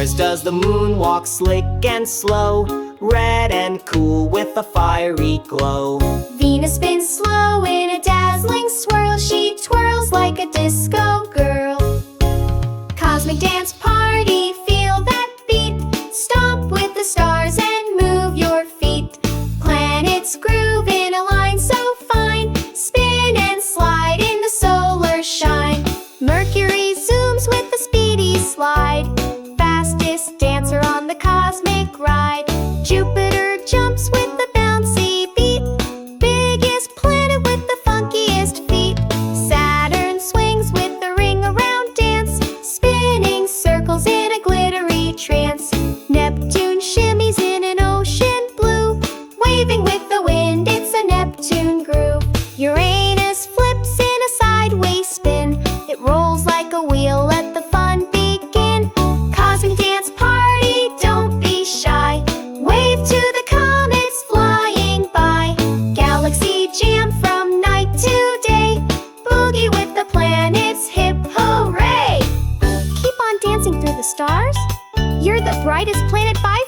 stars does the moon walk slick and slow, red and cool with a fiery glow. Venus spins slow in a dazzling swirl. She twirls like a disco girl. Cosmic dance party, feel that beat. Stomp with the stars and move your feet. Planets groove in a line so fine. Spin and slide in the solar shine. Mercury zooms with a speedy slide. Fastest dancer on the cosmic ride. Jupiter jumps with a bouncy beat. Biggest planet with the funkiest feet. Saturn swings with a ring around dance, spinning circles in a glittery trance. Neptune shimmies in an ocean blue, waving with the wind, it's a Neptune groove. Uranus flips in a sideways spin. It rolls like a wheel, let the fun begin. Cosmic dance party, don't be shy. Wave to the comets flying by. Galaxy jam from night to day. Boogie with the planets, hip hooray! Keep on dancing through the stars. You're the brightest planet by